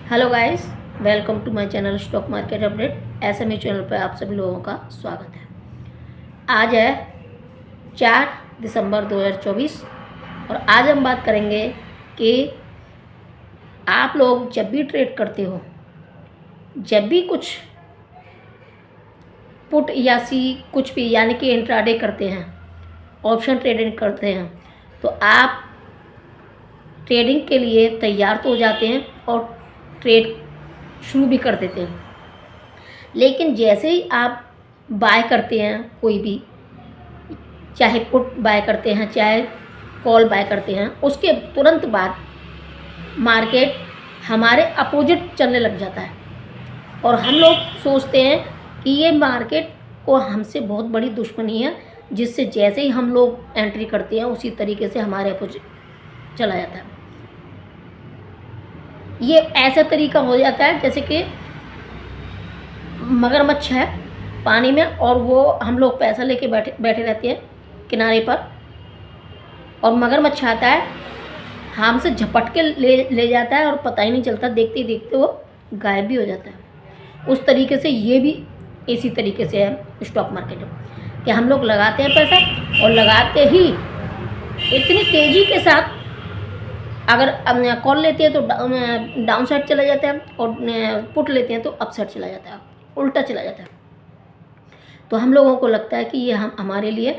Hello guys, welcome to my channel stock market update. SME channel पर आप सभी लोगों का स्वागत है। आज है 4 दिसंबर 2024 और आज हम बात करेंगे कि आप लोग जब भी ट्रेड करते हो, जब भी कुछ पुट या सी कुछ भी यानी कि इंट्राडे करते हैं, ऑप्शन ट्रेडिंग करते हैं, तो आप ट्रेडिंग के लिए तैयार तो हो जाते हैं और ट्रेड शुरू भी कर देते हैं। लेकिन जैसे ही आप बाय करते हैं, कोई भी, चाहे पुट बाय करते हैं चाहे कॉल बाय करते हैं, उसके तुरंत बाद मार्केट हमारे अपोजिट चलने लग जाता है और हम लोग सोचते हैं कि ये मार्केट को हमसे बहुत बड़ी दुश्मनी है, जिससे जैसे ही हम लोग एंट्री करते हैं उसी तरीके से हमारे अपोजिट चला जाता है। ये ऐसा तरीका हो जाता है जैसे कि मगरमच्छ है पानी में और वो हम लोग पैसा लेके बैठे रहते हैं किनारे पर, और मगरमच्छ आता है, हमसे झपट के ले जाता है और पता ही नहीं चलता, देखते ही देखते वो गायब भी हो जाता है। उस तरीके से ये भी इसी तरीके से है स्टॉक मार्केट में कि हम लोग लगाते हैं पैसा और लगाते ही इतनी तेज़ी के साथ अगर कॉल लेते हैं तो डाउन साइड चला जाता है और पुट लेते हैं तो अप साइड चला जाता है, उल्टा चला जाता है। तो हम लोगों को लगता है कि ये हमारे लिए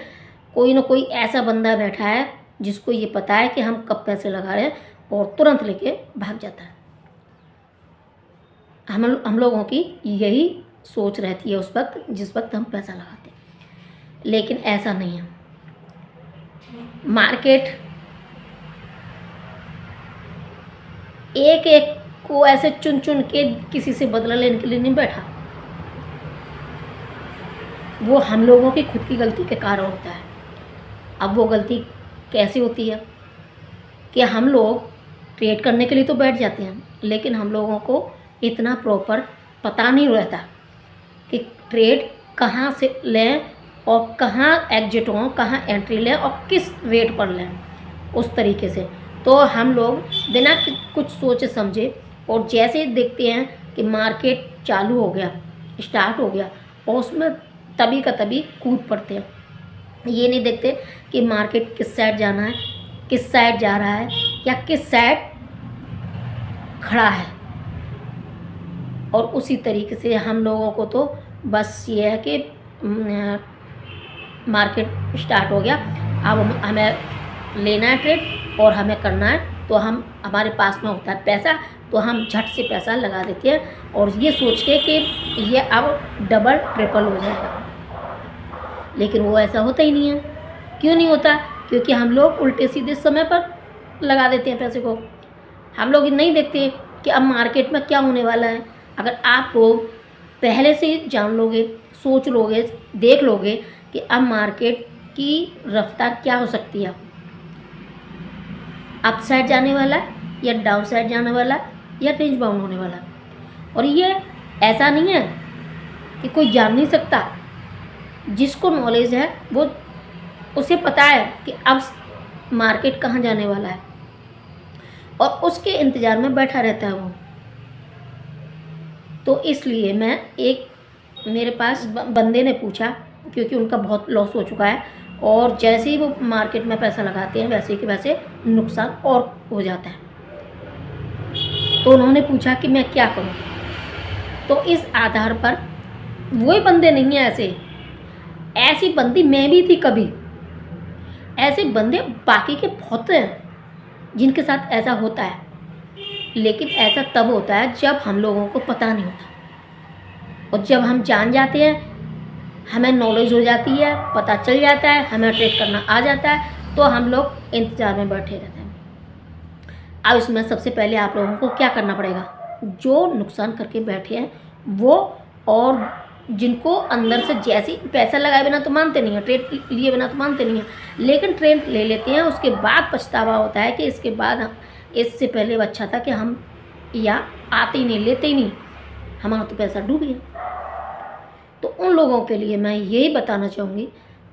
कोई ना कोई ऐसा बंदा बैठा है जिसको ये पता है कि हम कब पैसे लगा रहे हैं और तुरंत लेके भाग जाता है। हम लोगों की यही सोच रहती है उस वक्त जिस वक्त हम पैसा लगाते हैं, लेकिन ऐसा नहीं है। मार्केट एक एक को ऐसे चुन चुन के किसी से बदला लेने के लिए नहीं बैठा, वो हम लोगों की खुद की गलती के कारण होता है। अब वो गलती कैसी होती है कि हम लोग ट्रेड करने के लिए तो बैठ जाते हैं, लेकिन हम लोगों को इतना प्रॉपर पता नहीं रहता कि ट्रेड कहाँ से लें और कहाँ एग्जिट हों, कहाँ एंट्री लें और किस रेट पर लें, उस तरीके से। तो हम लोग बिना कुछ सोचे समझे और जैसे ही देखते हैं कि मार्केट चालू हो गया, स्टार्ट हो गया, और उसमें तभी का तभी कूद पड़ते हैं। ये नहीं देखते कि मार्केट किस साइड जाना है, किस साइड जा रहा है या किस साइड खड़ा है। और उसी तरीके से हम लोगों को तो बस ये है कि मार्केट स्टार्ट हो गया, अब हमें लेना है ट्रेड और हमें करना है, तो हमारे पास में होता है पैसा, तो हम झट से पैसा लगा देते हैं और ये सोच के कि ये अब डबल ट्रिपल हो जाएगा। लेकिन वो ऐसा होता ही नहीं है। क्यों नहीं होता? क्योंकि हम लोग उल्टे सीधे समय पर लगा देते हैं पैसे को। हम लोग नहीं देखते कि अब मार्केट में क्या होने वाला है। अगर आप लोग पहले से ही जान लोगे, सोच लोगे, देख लोगे कि अब मार्केट की रफ्तार क्या हो सकती है, अप साइड जाने वाला या डाउन साइड जाने वाला या रेंज बाउंड होने वाला, और ये ऐसा नहीं है कि कोई जान नहीं सकता। जिसको नॉलेज है वो उसे पता है कि अब मार्केट कहाँ जाने वाला है और उसके इंतज़ार में बैठा रहता है वो। तो इसलिए मेरे पास बंदे ने पूछा, क्योंकि उनका बहुत लॉस हो चुका है और जैसे ही वो मार्केट में पैसा लगाते हैं वैसे कि वैसे नुकसान और हो जाता है। तो उन्होंने पूछा कि मैं क्या करूं। तो इस आधार पर वही बंदे नहीं हैं, ऐसी बंदी मैं भी थी कभी। ऐसे बंदे बाकी के बहुत हैं जिनके साथ ऐसा होता है, लेकिन ऐसा तब होता है जब हम लोगों को पता नहीं होता, और जब हम जान जाते हैं, हमें नॉलेज हो जाती है, पता चल जाता है, हमें ट्रेड करना आ जाता है, तो हम लोग इंतज़ार में बैठे रहते हैं। अब इसमें सबसे पहले आप लोगों को क्या करना पड़ेगा? जो नुकसान करके बैठे हैं वो, और जिनको अंदर से जैसे पैसा लगाए बिना तो मानते नहीं हैं, ट्रेड लिए बिना तो मानते नहीं हैं, लेकिन ट्रेड ले लेते हैं, उसके बाद पछतावा होता है कि इसके बाद इससे पहले अच्छा था कि हम या आते ही नहीं, लेते ही नहीं, हमारा तो पैसा डूब गया। तो उन लोगों के लिए मैं यही बताना चाहूँगी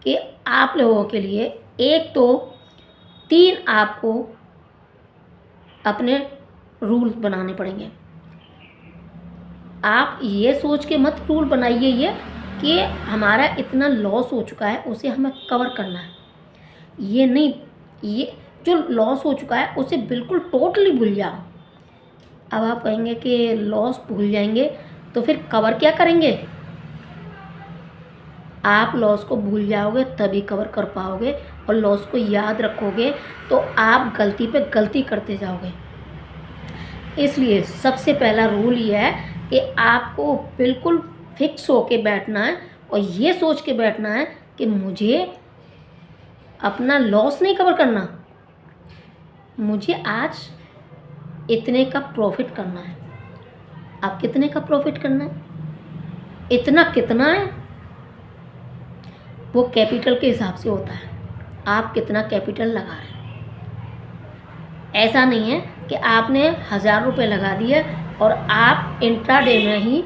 कि आप लोगों के लिए एक तो 3 आपको अपने रूल्स बनाने पड़ेंगे। आप ये सोच के मत रूल बनाइए ये कि हमारा इतना लॉस हो चुका है उसे हमें कवर करना है। ये नहीं, ये जो लॉस हो चुका है उसे बिल्कुल टोटली भूल जाओ। अब आप कहेंगे कि लॉस भूल जाएंगे तो फिर कवर क्या करेंगे? आप लॉस को भूल जाओगे तभी कवर कर पाओगे, और लॉस को याद रखोगे तो आप गलती पे गलती करते जाओगे। इसलिए सबसे पहला रूल ये है कि आपको बिल्कुल फिक्स होके बैठना है और ये सोच के बैठना है कि मुझे अपना लॉस नहीं कवर करना, मुझे आज इतने का प्रॉफिट करना है। आप कितने का प्रॉफिट करना है, इतना कितना है, वो कैपिटल के हिसाब से होता है। आप कितना कैपिटल लगा रहे हैं। ऐसा नहीं है कि आपने 1000 रुपये लगा दिए और आप इंट्राडे में ही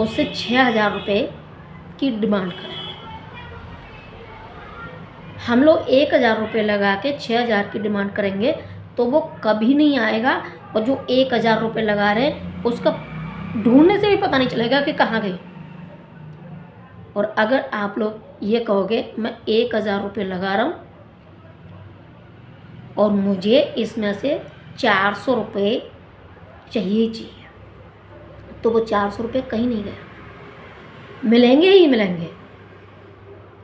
उससे 6000 रुपये की डिमांड करें। हम लोग 1000 रुपये लगा के 6000 की डिमांड करेंगे तो वो कभी नहीं आएगा, और जो 1000 रुपये लगा रहे हैं उसका ढूंढने से भी पता नहीं चलेगा कि कहाँ गए। और अगर आप लोग ये कहोगे मैं 1000 रुपये लगा रहा हूँ और मुझे इसमें से 400 रुपये चाहिए, तो वो 400 रुपये कहीं नहीं गए, मिलेंगे ही मिलेंगे।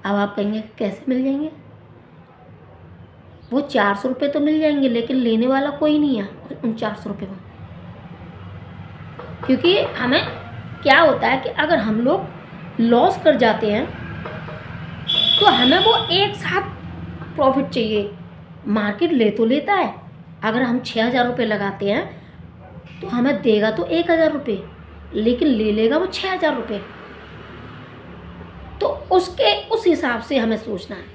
अब आप कहेंगे कैसे मिल जाएंगे? वो 400 रुपये तो मिल जाएंगे लेकिन लेने वाला कोई नहीं है उन 400 रुपये में। क्योंकि हमें क्या होता है कि अगर हम लोग लॉस कर जाते हैं तो हमें वो एक साथ प्रॉफिट चाहिए। मार्केट ले तो लेता है, अगर हम 6000 रुपये लगाते हैं तो हमें देगा तो 1000 रुपये, लेकिन ले लेगा वो 6000 रुपये। तो उस हिसाब से हमें सोचना है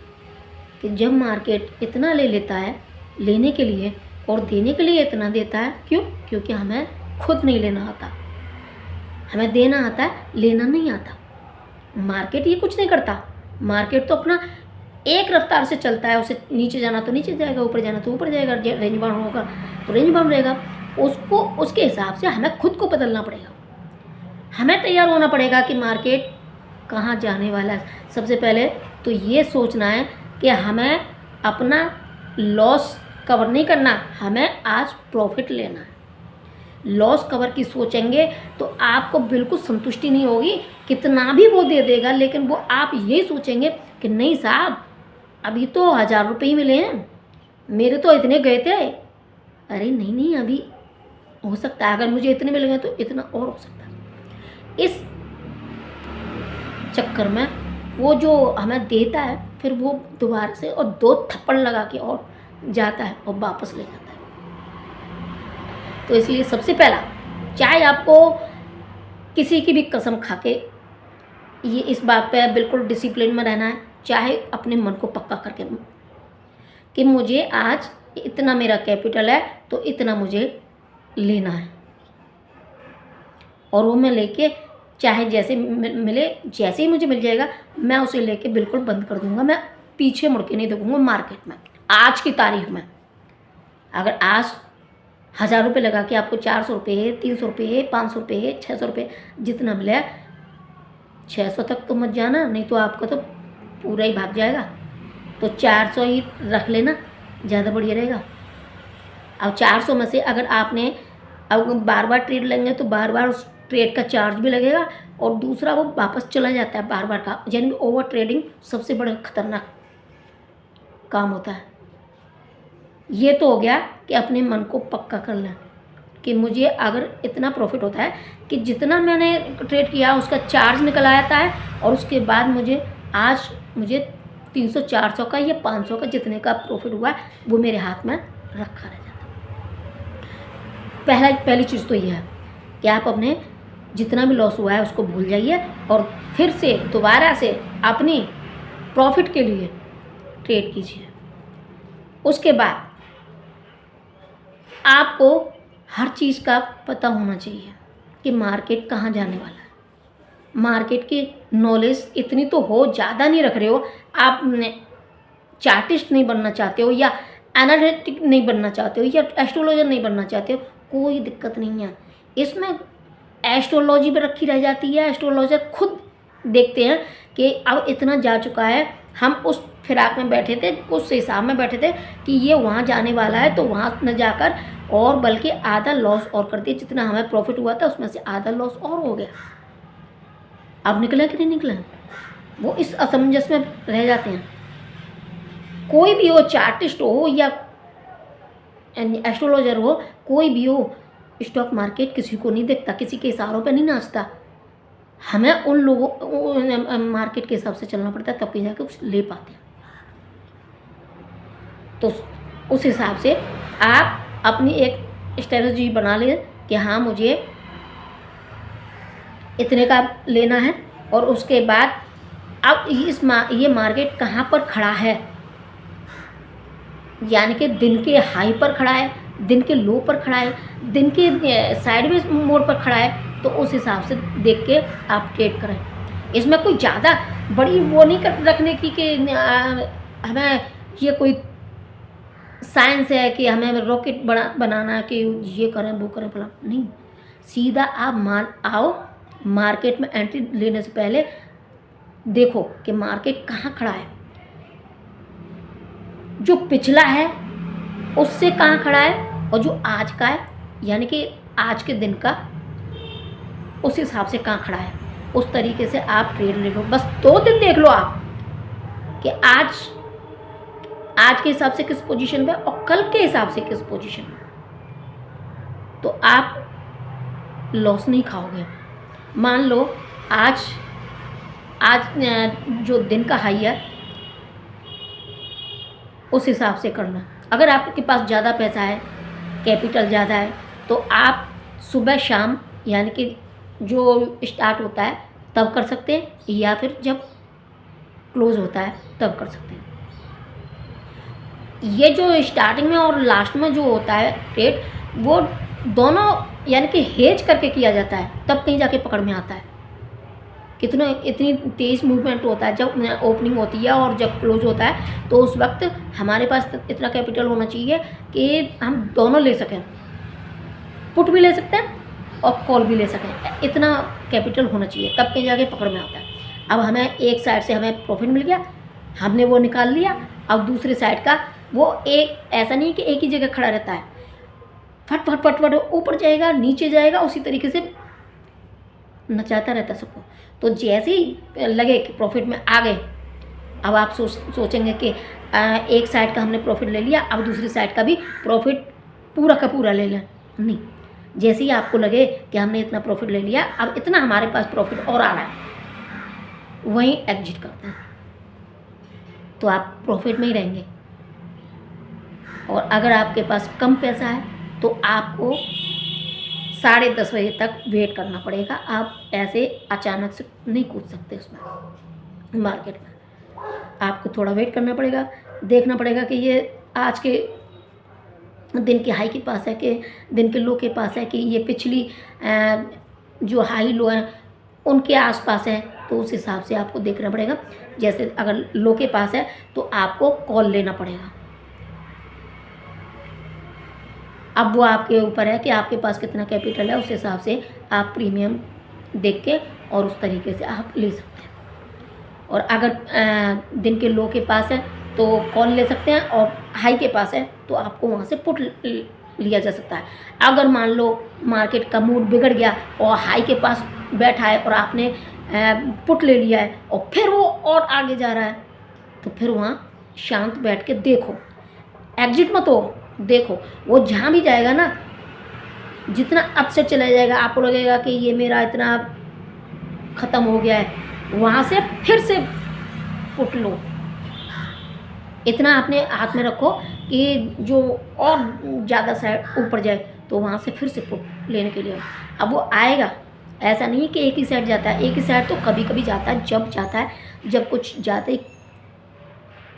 कि जब मार्केट इतना ले लेता है लेने के लिए और देने के लिए इतना देता है, क्यों? क्योंकि हमें खुद नहीं लेना आता, हमें देना आता है, लेना नहीं आता। मार्केट ये कुछ नहीं करता, मार्केट तो अपना एक रफ्तार से चलता है। उसे नीचे जाना तो नीचे जाएगा, ऊपर जाना तो ऊपर जाएगा, रेंज बाउंड होगा तो रेंज बाउंड रहेगा। उसको उसके हिसाब से हमें खुद को बदलना पड़ेगा, हमें तैयार होना पड़ेगा कि मार्केट कहाँ जाने वाला है। सबसे पहले तो ये सोचना है कि हमें अपना लॉस कवर नहीं करना, हमें आज प्रॉफिट लेना है। लॉस कवर की सोचेंगे तो आपको बिल्कुल संतुष्टि नहीं होगी, कितना भी वो दे देगा, लेकिन वो आप यही सोचेंगे कि नहीं साहब अभी तो 1000 रुपये ही मिले हैं, मेरे तो इतने गए थे। अरे नहीं नहीं, अभी हो सकता है, अगर मुझे इतने मिल गए तो इतना और हो सकता है। इस चक्कर में वो जो हमें देता है फिर वो दोबारा से और 2 थप्पड़ लगा के और जाता है और वापस ले जाता है। तो इसलिए सबसे पहला, चाहे आपको किसी की भी कसम खा के ये इस बात पे बिल्कुल डिसिप्लिन में रहना है, चाहे अपने मन को पक्का करके कि मुझे आज इतना मेरा कैपिटल है तो इतना मुझे लेना है, और वो मैं लेके चाहे जैसे मिले, जैसे ही मुझे मिल जाएगा मैं उसे लेके बिल्कुल बंद कर दूंगा। मैं पीछे मुड़ के नहीं देखूंगा मार्केट में। आज की तारीख में अगर आज 1000 रुपये लगा के आपको 400 रुपये, 300 रुपये, 500 रुपये, 600 रुपये जितना मिले, 600 तक तो मत जाना, नहीं तो आपका तो पूरा ही भाग जाएगा। तो 400 ही रख लेना, ज़्यादा बढ़िया रहेगा। अब 400 में से अगर आपने अब बार बार ट्रेड लेंगे तो बार बार उस ट्रेड का चार्ज भी लगेगा, और दूसरा वो वापस चला जाता है बार बार का, यानी ओवर ट्रेडिंग सबसे बड़ा खतरनाक काम होता है। ये तो हो गया कि अपने मन को पक्का कर लें कि मुझे अगर इतना प्रॉफिट होता है कि जितना मैंने ट्रेड किया उसका चार्ज निकल आता है, और उसके बाद मुझे 300 400 का या 500 का जितने का प्रॉफिट हुआ है वो मेरे हाथ में रखा रह जाता है। पहली चीज़ तो ये है कि आप अपने जितना भी लॉस हुआ है उसको भूल जाइए और फिर से दोबारा से अपनी प्रॉफिट के लिए ट्रेड कीजिए। उसके बाद आपको हर चीज़ का पता होना चाहिए कि मार्केट कहाँ जाने वाला है। मार्केट की नॉलेज इतनी तो हो, ज़्यादा नहीं रख रहे हो, आप चार्टिस्ट नहीं बनना चाहते हो या एनालिटिक नहीं बनना चाहते हो या एस्ट्रोलॉजर नहीं बनना चाहते हो, कोई दिक्कत नहीं है। इसमें एस्ट्रोलॉजी पे रखी रह जाती है। एस्ट्रोलॉजर खुद देखते हैं कि अब इतना जा चुका है, हम उस फिराक में बैठे थे, उस हिसाब में बैठे थे कि ये वहाँ जाने वाला है, तो वहाँ न जाकर और बल्कि आधा लॉस और कर दिया। जितना हमें प्रॉफिट हुआ था उसमें से आधा लॉस और हो गया। अब निकला कि नहीं निकला, वो इस असमंजस में रह जाते हैं। कोई भी हो, चार्टिस्ट हो या एस्ट्रोलॉजर हो, कोई भी हो, स्टॉक मार्केट किसी को नहीं देखता, किसी के इशारों पे नहीं नाचता। हमें उन लोगों मार्केट के हिसाब से चलना पड़ता है, तब कहीं जाके कुछ ले पाते हैं। तो उस हिसाब से आप अपनी एक स्ट्रेटजी बना लें कि हाँ मुझे इतने का लेना है, और उसके बाद अब ये मार्केट कहाँ पर खड़ा है, यानी कि दिन के हाई पर खड़ा है, दिन के लो पर खड़ा है, दिन के साइडवेज मोड पर खड़ा है, तो उस हिसाब से देख के आप ट्रेड करें। इसमें कोई ज़्यादा बड़ी वो नहीं रखने की कि हमें ये कोई साइंस है कि हमें रॉकेट बनाना कि ये करें वो करें, फला नहीं। सीधा आप आओ, मार्केट में एंट्री लेने से पहले देखो कि मार्केट कहाँ खड़ा है, जो पिछला है उससे कहाँ खड़ा है, और जो आज का है यानी कि आज के दिन का उस हिसाब से कहाँ खड़ा है, उस तरीके से आप ट्रेड ले लो। बस 2 दिन देख लो आप कि आज के हिसाब से किस पोजीशन पे और कल के हिसाब से किस पोजीशन पे, तो आप लॉस नहीं खाओगे। मान लो आज जो दिन का हाई है उस हिसाब से करना। अगर आपके पास ज़्यादा पैसा है, कैपिटल ज़्यादा है, तो आप सुबह शाम यानी कि जो स्टार्ट होता है तब कर सकते हैं, या फिर जब क्लोज होता है तब कर सकते हैं। ये जो स्टार्टिंग में और लास्ट में जो होता है ट्रेड, वो दोनों यानी कि हेज करके किया जाता है, तब कहीं जाके पकड़ में आता है। कितना इतनी तेज़ मूवमेंट होता है जब ओपनिंग होती है और जब क्लोज होता है, तो उस वक्त हमारे पास इतना कैपिटल होना चाहिए कि हम दोनों ले सकें, पुट भी ले सकते हैं और कॉल भी ले सकें। इतना कैपिटल होना चाहिए, तब कहीं जाके पकड़ में आता है। अब हमें एक साइड से हमें प्रॉफिट मिल गया, हमने वो निकाल लिया। अब दूसरे साइड का वो एक ऐसा नहीं कि एक ही जगह खड़ा रहता है, फट फट फट फट ऊपर जाएगा नीचे जाएगा, उसी तरीके से नचाता रहता सबको। तो जैसे ही लगे कि प्रॉफिट में आ गए, अब आप सोचेंगे कि एक साइड का हमने प्रॉफिट ले लिया, अब दूसरी साइड का भी प्रॉफिट पूरा का पूरा ले लें। नहीं, जैसे ही आपको लगे कि हमने इतना प्रॉफिट ले लिया, अब इतना हमारे पास प्रॉफिट और आ रहा है, वहीं एग्जिट करते हैं, तो आप प्रॉफिट में ही रहेंगे। और अगर आपके पास कम पैसा है तो आपको 10:30 बजे तक वेट करना पड़ेगा। आप ऐसे अचानक से नहीं कूद सकते उसमें मार्केट में, आपको थोड़ा वेट करना पड़ेगा, देखना पड़ेगा कि ये आज के दिन के हाई के पास है कि दिन के लो के पास है, कि ये पिछली जो हाई लो है उनके आसपास है, तो उस हिसाब से आपको देखना पड़ेगा। जैसे अगर लो के पास है तो आपको कॉल लेना पड़ेगा। अब वो आपके ऊपर है कि आपके पास कितना कैपिटल है, उस हिसाब से आप प्रीमियम देख के और उस तरीके से आप ले सकते हैं। और अगर दिन के लो के पास है तो कॉल ले सकते हैं, और हाई के पास है तो आपको वहाँ से पुट लिया जा सकता है। अगर मान लो मार्केट का मूड बिगड़ गया और हाई के पास बैठा है और आपने पुट ले लिया है और फिर वो और आगे जा रहा है, तो फिर वहाँ शांत बैठ के देखो, एग्जिट मत हो, देखो वो जहाँ भी जाएगा ना, जितना अपसेट चला जाएगा, आपको लगेगा कि ये मेरा इतना ख़त्म हो गया है, वहाँ से फिर से पुट लो। इतना अपने हाथ में रखो कि जो और ज़्यादा साइड ऊपर जाए, तो वहाँ से फिर से पुट लेने के लिए। अब वो आएगा, ऐसा नहीं है कि एक ही साइड जाता है, एक ही साइड तो कभी कभी जाता है, जब जाता है जब कुछ ज़्यादा ही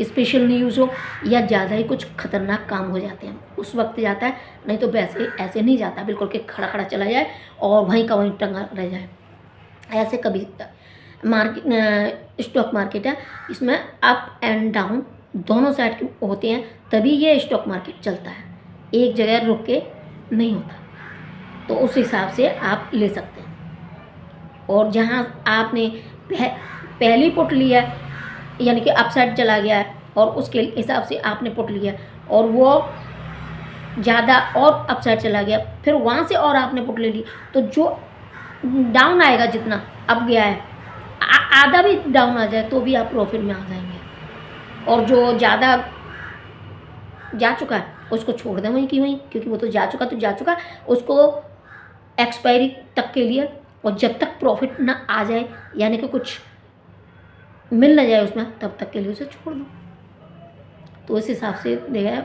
स्पेशल न्यूज़ हो या ज़्यादा ही कुछ खतरनाक काम हो जाते हैं, उस वक्त जाता है। नहीं तो वैसे ऐसे नहीं जाता बिल्कुल कि खड़ा खड़ा चला जाए और वहीं का वहीं टंगा रह जाए, ऐसे कभी। स्टॉक मार्केट है, इसमें अप एंड डाउन दोनों साइड के होते हैं, तभी ये स्टॉक मार्केट चलता है, एक जगह रुक के नहीं होता। तो उस हिसाब से आप ले सकते हैं। और जहाँ आपने पहली पुट लिया यानी कि अपसाइड चला गया है और उसके हिसाब से आपने पुट लिया और वो ज़्यादा और अपसाइड चला गया, फिर वहाँ से और आपने पुट ले ली, तो जो डाउन आएगा जितना अब गया है आधा भी डाउन आ जाए तो भी आप प्रॉफिट में आ जाएंगे। और जो ज़्यादा जा चुका है उसको छोड़ दें वहीं की वहीं, क्योंकि वो तो जा चुका, उसको एक्सपायरी तक के लिए, और जब तक प्रॉफिट ना आ जाए यानी कि कुछ मिल ना जाए उसमें, तब तक के लिए उसे छोड़ दो। तो इस हिसाब से देखा।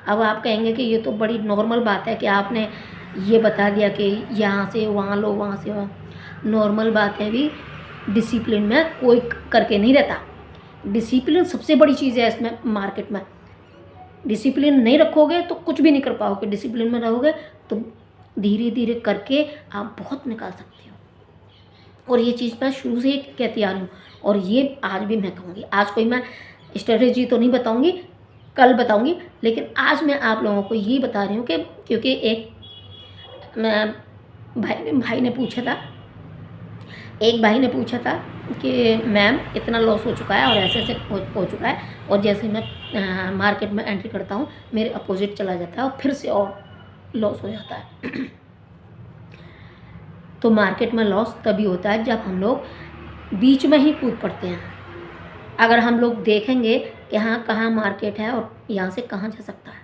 अब आप कहेंगे कि ये तो बड़ी नॉर्मल बात है कि आपने ये बता दिया कि यहाँ से वहाँ लो, वहाँ से वहाँ। नॉर्मल बात है भी, डिसिप्लिन में कोई करके नहीं रहता। डिसिप्लिन सबसे बड़ी चीज़ है इसमें मार्केट में। डिसिप्लिन नहीं रखोगे तो कुछ भी नहीं कर पाओगे, डिसिप्लिन में रहोगे तो धीरे धीरे करके आप बहुत निकाल सकते हो। और ये चीज़ मैं शुरू से ही कहती आ रही हूँ और ये आज भी मैं कहूँगी। आज कोई मैं स्ट्रेटजी तो नहीं बताऊँगी, कल बताऊँगी, लेकिन आज मैं आप लोगों को ये बता रही हूँ कि क्योंकि एक भाई ने पूछा था कि मैम इतना लॉस हो चुका है और ऐसे ऐसे हो चुका है, और जैसे मैं मार्केट में एंट्री करता हूँ मेरे अपोजिट चला जाता है और फिर से और लॉस हो जाता है। तो मार्केट में लॉस तभी होता है जब हम लोग बीच में ही कूद पड़ते हैं। अगर हम लोग देखेंगे कि हाँ कहाँ मार्केट है और यहाँ से कहाँ जा सकता है,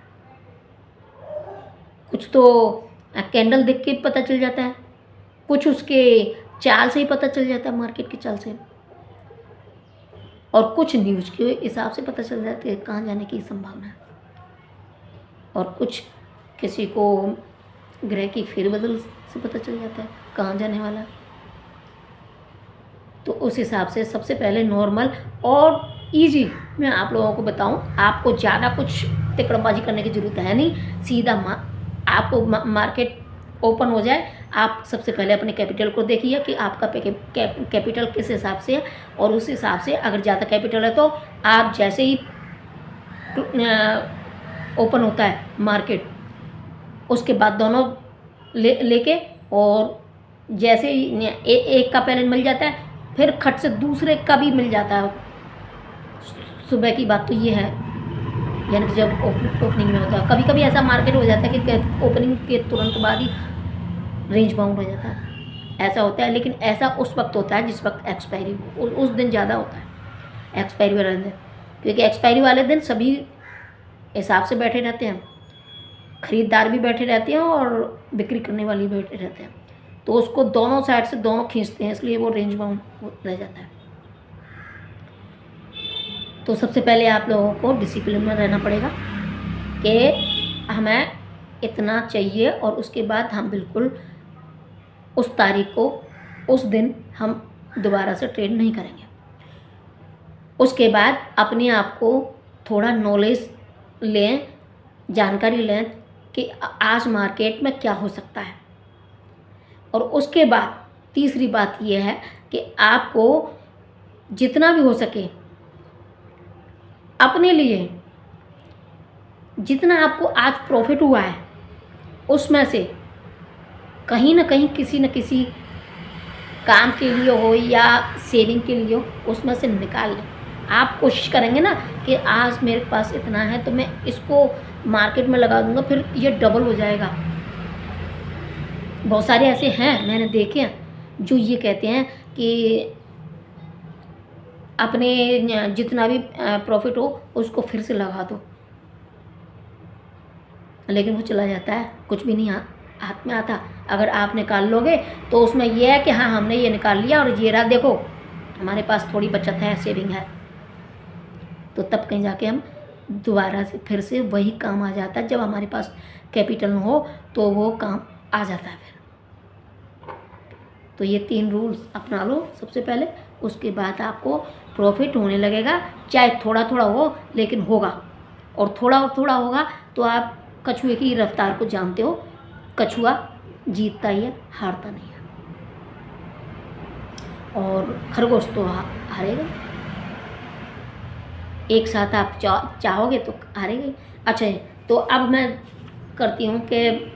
कुछ तो कैंडल देख के पता चल जाता है, कुछ उसके चाल से ही पता चल जाता है, मार्केट की चाल से, और कुछ न्यूज़ के हिसाब से पता चल जाता है कहाँ जाने की संभावना है, और कुछ किसी को ग्रह की फेरबदल से पता चल जाता है कहाँ जाने वाला है। तो उस हिसाब से सबसे पहले नॉर्मल और इजी मैं आप लोगों को बताऊं, आपको ज़्यादा कुछ तिकड़मबाजी करने की ज़रूरत है नहीं। सीधा आपको मार्केट ओपन हो जाए, आप सबसे पहले अपने कैपिटल को देखिए कि आपका कैपिटल किस हिसाब से है, और उस हिसाब से अगर ज़्यादा कैपिटल है तो आप जैसे ही ओपन होता है मार्केट उसके बाद दोनों लेके और जैसे ही एक का पहले मिल जाता है फिर खट से दूसरे का भी मिल जाता है। सुबह की बात तो ये है, यानी कि जब ओपनिंग में होता है, कभी कभी ऐसा मार्केट हो जाता है कि ओपनिंग के तुरंत बाद ही रेंज बाउंड हो जाता है, ऐसा होता है। लेकिन ऐसा उस वक्त होता है जिस वक्त एक्सपायरी हो, उस दिन ज़्यादा होता है एक्सपायरी वाले दिन, क्योंकि एक्सपायरी वाले दिन सभी हिसाब से बैठे रहते हैं, ख़रीदार भी बैठे रहते हैं और बिक्री करने वाले भी बैठे रहते हैं, तो उसको दोनों साइड से दोनों खींचते हैं, इसलिए वो रेंज बाउंड रह जाता है। तो सबसे पहले आप लोगों को डिसिप्लिन में रहना पड़ेगा कि हमें इतना चाहिए, और उसके बाद हम बिल्कुल उस तारीख को उस दिन हम दोबारा से ट्रेड नहीं करेंगे। उसके बाद अपने आप को थोड़ा नॉलेज लें, जानकारी लें कि आज मार्केट में क्या हो सकता है। और उसके बाद तीसरी बात यह है कि आपको जितना भी हो सके अपने लिए जितना आपको आज प्रॉफिट हुआ है उसमें से कहीं ना कहीं किसी न किसी काम के लिए हो या सेविंग के लिए हो, उसमें से निकाल लें। आप कोशिश करेंगे ना कि आज मेरे पास इतना है तो मैं इसको मार्केट में लगा दूंगा, फिर ये डबल हो जाएगा। बहुत सारे ऐसे हैं, मैंने देखे हैं, जो ये कहते हैं कि अपने जितना भी प्रॉफिट हो उसको फिर से लगा दो, लेकिन वो चला जाता है, कुछ भी नहीं हाथ में आता। अगर आप निकाल लोगे तो उसमें यह है कि हाँ हमने ये निकाल लिया और ये रहा, देखो हमारे पास थोड़ी बचत है, सेविंग है, तो तब कहीं जाके हम दोबारा से फिर से वही काम आ जाता है। जब हमारे पास कैपिटल हो तो वो काम आ जाता है फिर। तो ये 3 रूल्स अपना लो सबसे पहले, उसके बाद आपको प्रॉफिट होने लगेगा, चाहे थोड़ा थोड़ा हो लेकिन होगा। और थोड़ा थोड़ा होगा तो आप कछुए की रफ्तार को जानते हो, कछुआ जीतता ही है, हारता नहीं है, और खरगोश तो हारेगा। एक साथ आप चाहोगे तो हारेगा। अच्छा, तो अब मैं करती हूँ कि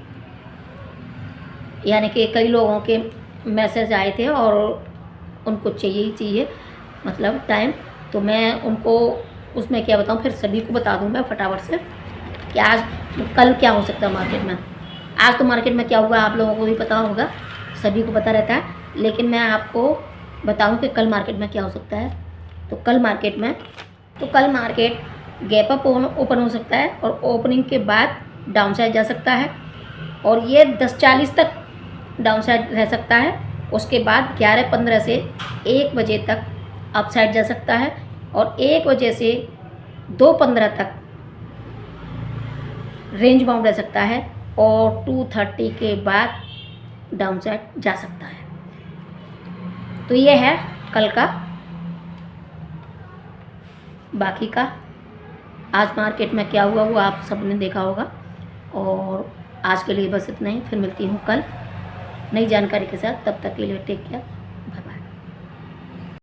यानी कि कई लोगों के मैसेज आए थे और उनको चाहिए ही चाहिए मतलब टाइम, तो मैं उनको उसमें क्या बताऊँ, फिर सभी को बता दूँ मैं फटाफट से कि आज कल क्या हो सकता है मार्केट में। आज तो मार्केट में क्या हुआ आप लोगों को भी पता होगा, सभी को पता रहता है, लेकिन मैं आपको बताऊं कि कल मार्केट में क्या हो सकता है। तो कल मार्केट गैप अप ओपन हो सकता है और ओपनिंग के बाद डाउन साइड जा सकता है, और ये 10:40 तक डाउन साइड रह सकता है। उसके बाद 11:15 से 1 बजे तक अप साइड जा सकता है, और 1 बजे से 2:15 तक रेंज बाउंड रह सकता है, और 2:30 के बाद डाउन साइड जा सकता है। तो ये है कल का। बाकी का आज मार्केट में क्या हुआ वो आप सबने देखा होगा, और आज के लिए बस इतना ही। फिर मिलती हूँ कल नई जानकारी के साथ, तब तक के लिए टेक केयर, बाय बाय।